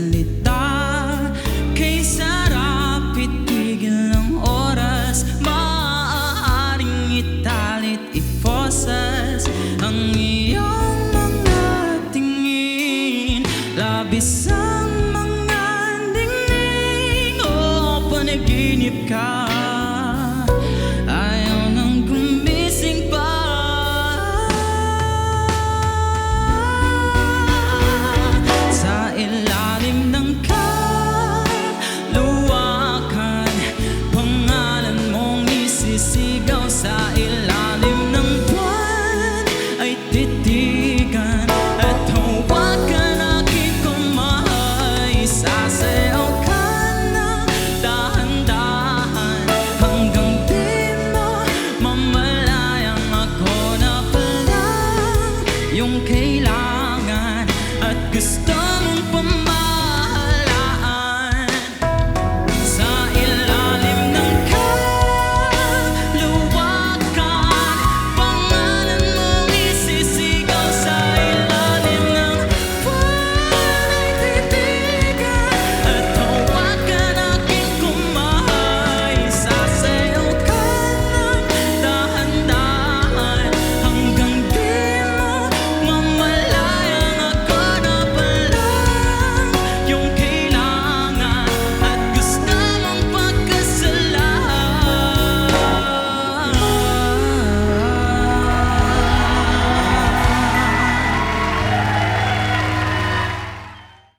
salita. Kay sarap itigil ng oras, maaaring italit, iposes ang iyong mga tingin. Labis ang mga ningning, o panaginip ka.